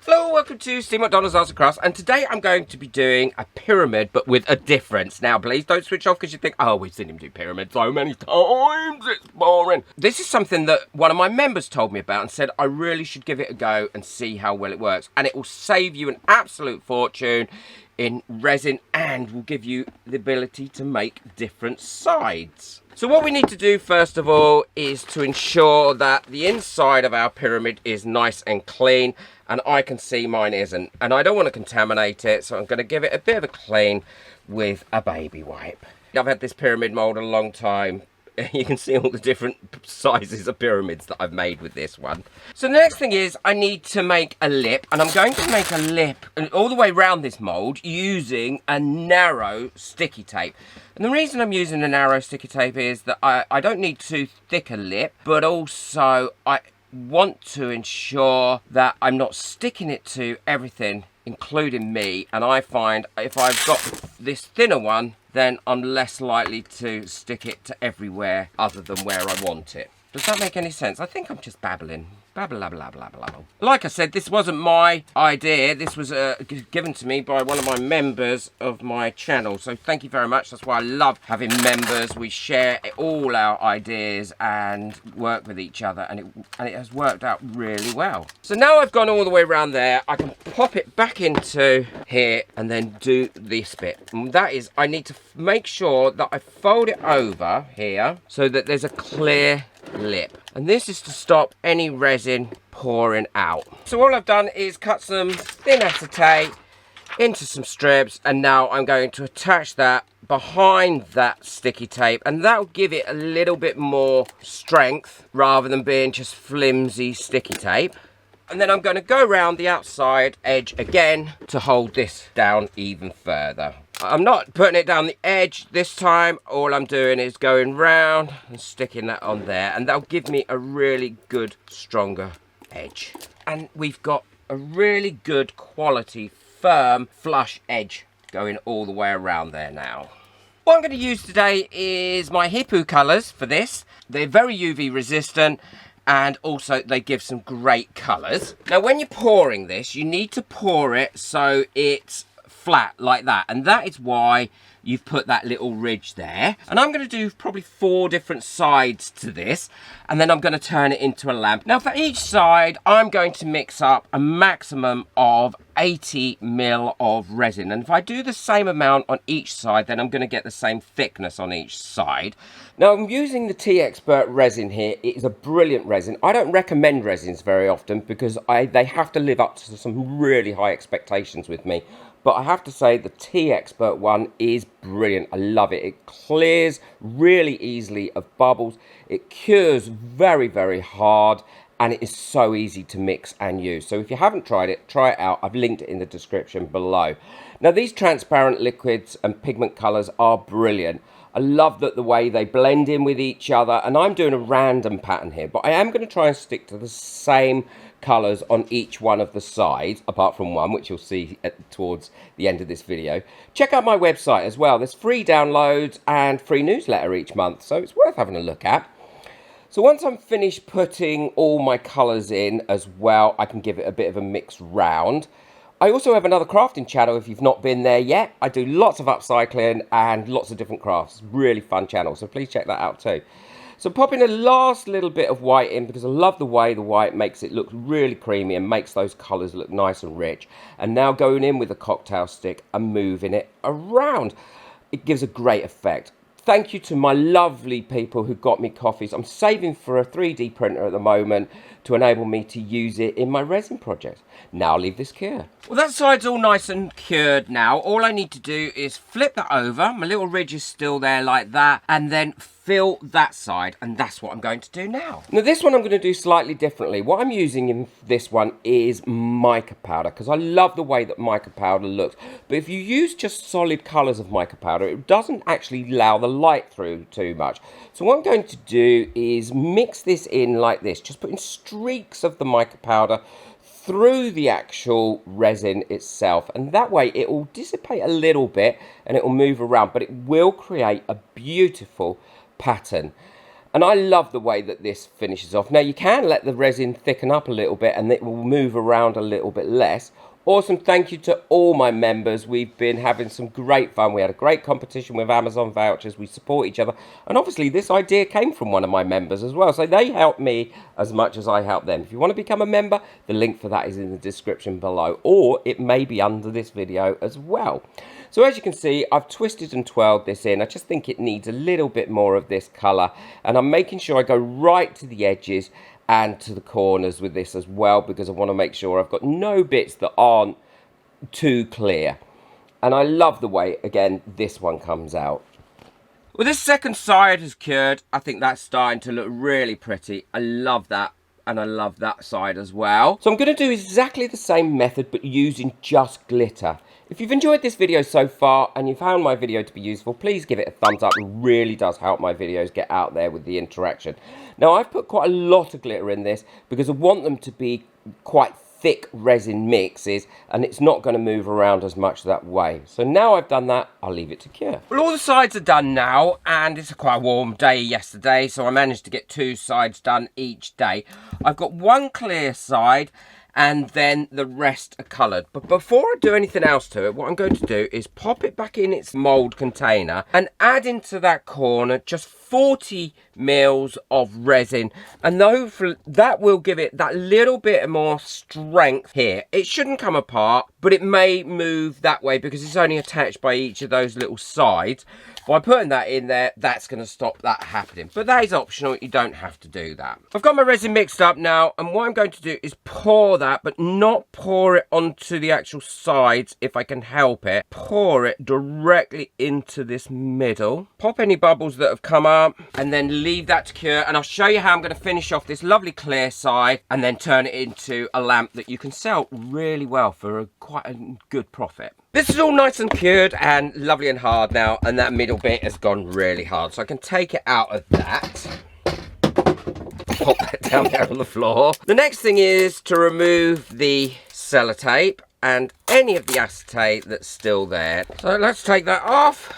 Hello, welcome to Steve McDonald's Arts and Crafts, and today I'm going to be doing a pyramid, but with a difference. Now, please don't switch off because you think, oh, we've seen him do pyramids so many times, it's boring. This is something that one of my members told me about and said I really should give it a go and see how well it works, and it will save you an absolute fortune in resin and will give you the ability to make different sides. So what we need to do first of all is to ensure that the inside of our pyramid is nice and clean, and I can see mine isn't, and I don't want to contaminate it, so I'm going to give it a bit of a clean with a baby wipe. I've had this pyramid mould a long time. You can see all the different sizes of pyramids that I've made with this one. So the next thing is I need to make a lip, and I'm going to make a lip all the way around this mould using a narrow sticky tape. And the reason I'm using a narrow sticky tape is that I don't need too thick a lip, but also I want to ensure that I'm not sticking it to everything, including me, and I find if I've got this thinner one, then I'm less likely to stick it to everywhere other than where I want it. Does that make any sense? I think I'm just babbling. Babble, blah, blah, blah, blah. Like I said, this wasn't my idea. This was given to me by one of my members of my channel. So thank you very much. That's why I love having members. We share all our ideas and work with each other. And it has worked out really well. So now I've gone all the way around there. I can pop it back into here and then do this bit. And that is, I need to make sure that I fold it over here so that there's a clear lip, and this is to stop any resin pouring out. So all I've done is cut some thin acetate into some strips, and now I'm going to attach that behind that sticky tape, and that will give it a little bit more strength rather than being just flimsy sticky tape. And then I'm going to go around the outside edge again to hold this down even further. I'm not putting it down the edge this time. All I'm doing is going round and sticking that on there, and that'll give me a really good, stronger edge. And we've got a really good quality, firm, flush edge going all the way around there now. What I'm going to use today is my Hippo colours for this. They're very UV resistant, and also they give some great colours. Now when you're pouring this, you need to pour it so it's flat like that, and that is why you've put that little ridge there. And I'm going to do probably 4 different sides to this, and then I'm going to turn it into a lamp. Now for each side I'm going to mix up a maximum of 80 ml of resin, and if I do the same amount on each side, then I'm going to get the same thickness on each side. Now I'm using the T-Expert resin here. It is a brilliant resin. I don't recommend resins very often because they have to live up to some really high expectations with me. But I have to say the T-Expert one is brilliant. I love it. It clears really easily of bubbles. It cures very, very hard. And it is so easy to mix and use. So if you haven't tried it, try it out. I've linked it in the description below. Now these transparent liquids and pigment colours are brilliant. I love that the way they blend in with each other. And I'm doing a random pattern here. But I am going to try and stick to the same colours on each one of the sides, apart from one, which you'll see towards the end of this video. Check out my website as well. There's free downloads and free newsletter each month, so it's worth having a look at. So once I'm finished putting all my colours in as well, I can give it a bit of a mix round. I also have another crafting channel if you've not been there yet. I do lots of upcycling and lots of different crafts. Really fun channel, so please check that out too. So popping a last little bit of white in because I love the way the white makes it look really creamy and makes those colours look nice and rich. And now going in with a cocktail stick and moving it around. It gives a great effect. Thank you to my lovely people who got me coffees. I'm saving for a 3D printer at the moment to enable me to use it in my resin project. Now I'll leave this cure. Well, that side's all nice and cured now. All I need to do is flip that over. My little ridge is still there like that. And then fill that side, and that's what I'm going to do now. Now this one I'm going to do slightly differently. What I'm using in this one is Mica Powder, because I love the way that Mica Powder looks. But if you use just solid colours of Mica Powder, it doesn't actually allow the light through too much. So what I'm going to do is mix this in like this, just putting streaks of the Mica Powder through the actual resin itself, and that way it will dissipate a little bit and it will move around, but it will create a beautiful pattern. And I love the way that this finishes off. Now you can let the resin thicken up a little bit and it will move around a little bit less. Awesome, thank you to all my members. We've been having some great fun. We had a great competition with Amazon vouchers. We support each other. And obviously this idea came from one of my members as well. So they helped me as much as I helped them. If you want to become a member, the link for that is in the description below. Or it may be under this video as well. So as you can see, I've twisted and twirled this in. I just think it needs a little bit more of this colour. And I'm making sure I go right to the edges and to the corners with this as well, because I want to make sure I've got no bits that aren't too clear. And I love the way, again, this one comes out. Well, this second side has cured. I think that's starting to look really pretty. I love that. And I love that side as well. So I'm going to do exactly the same method, but using just glitter. If you've enjoyed this video so far and you found my video to be useful, please give it a thumbs up. It really does help my videos get out there with the interaction. Now, I've put quite a lot of glitter in this because I want them to be quite thick resin mixes, and it's not going to move around as much that way. So now I've done that, I'll leave it to cure. Well, all the sides are done now, and it's quite a warm day yesterday, so I managed to get 2 sides done each day. I've got one clear side, and then the rest are coloured. But before I do anything else to it, what I'm going to do is pop it back in its mould container and add into that corner just 40 mils of resin, and that will give it that little bit more strength here. It shouldn't come apart, but it may move that way because it's only attached by each of those little sides. By putting that in there, that's going to stop that happening. But that is optional, you don't have to do that. I've got my resin mixed up now, and what I'm going to do is pour that, but not pour it onto the actual sides if I can help it. Pour it directly into this middle. Pop any bubbles that have come up, and then leave that to cure. And I'll show you how I'm going to finish off this lovely clear side, and then turn it into a lamp that you can sell really well for quite a good profit. This is all nice and cured and lovely and hard now, and that middle bit has gone really hard. So I can take it out of that. Pop that down there on the floor. The next thing is to remove the sellotape and any of the acetate that's still there. So let's take that off.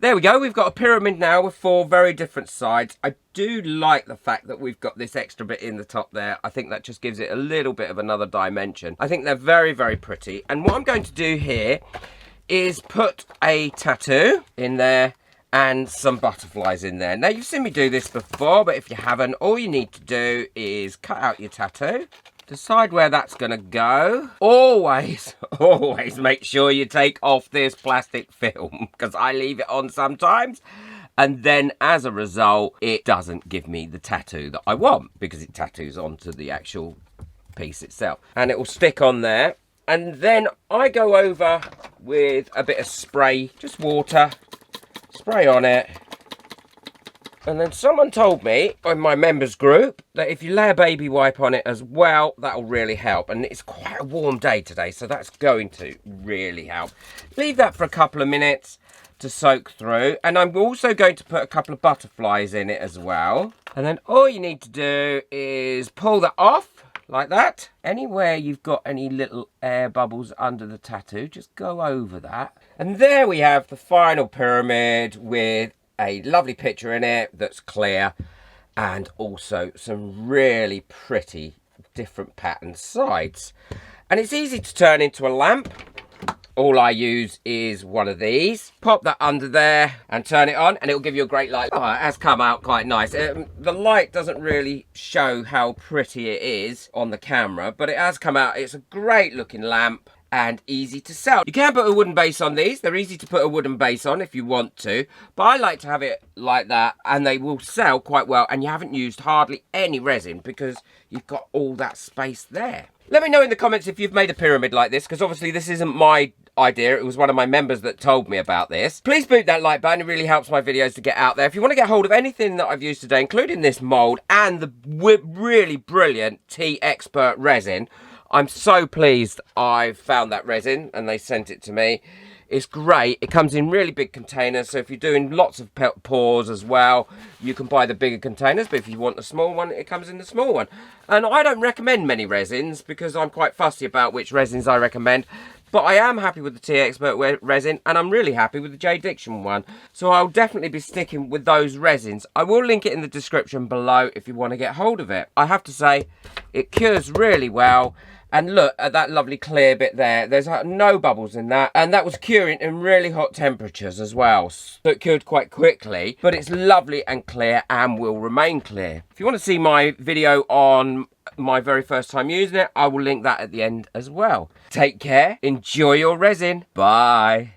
There we go, we've got a pyramid now with 4 very different sides. I do like the fact that we've got this extra bit in the top there. I think that just gives it a little bit of another dimension. I think they're very, very pretty. And what I'm going to do here is put a tattoo in there and some butterflies in there. Now, you've seen me do this before, but if you haven't, all you need to do is cut out your tattoo. Decide where that's going to go. Always make sure you take off this plastic film, because I leave it on sometimes. And then as a result, it doesn't give me the tattoo that I want, because it tattoos onto the actual piece itself. And it will stick on there. And then I go over with a bit of spray, just water, spray on it. And then someone told me in my members group that if you lay a baby wipe on it as well, that'll really help. And it's quite a warm day today, so that's going to really help. Leave that for a couple of minutes to soak through. And I'm also going to put a couple of butterflies in it as well. And then all you need to do is pull that off like that. Anywhere you've got any little air bubbles under the tattoo, just go over that. And there we have the final pyramid with a lovely picture in it that's clear, and also some really pretty different pattern sides. And it's easy to turn into a lamp. All I use is one of these. Pop that under there and turn it on, and it'll give you a great light. Oh, it has come out quite nice. The light doesn't really show how pretty it is on the camera, but it has come out. It's a great looking lamp and easy to sell. You can put a wooden base on these. They're easy to put a wooden base on if you want to, but I like to have it like that, and they will sell quite well, and you haven't used hardly any resin because you've got all that space there. Let me know in the comments if you've made a pyramid like this, because obviously this isn't my idea. It was one of my members that told me about this. Please boot that like button. It really helps my videos to get out there. If you want to get hold of anything that I've used today, including this mould and the really brilliant Tea Expert resin, I'm so pleased I found that resin and they sent it to me. It's great. It comes in really big containers, so if you're doing lots of pours as well, you can buy the bigger containers, but if you want the small one, it comes in the small one. And I don't recommend many resins because I'm quite fussy about which resins I recommend. But I am happy with the Tea Expert resin, and I'm really happy with the J Diction one. So I'll definitely be sticking with those resins. I will link it in the description below if you want to get hold of it. I have to say, it cures really well. And look at that lovely clear bit there. There's no bubbles in that. And that was curing in really hot temperatures as well. So it cured quite quickly. But it's lovely and clear and will remain clear. If you want to see my video on my very first time using it, I will link that at the end as well. Take care. Enjoy your resin. Bye.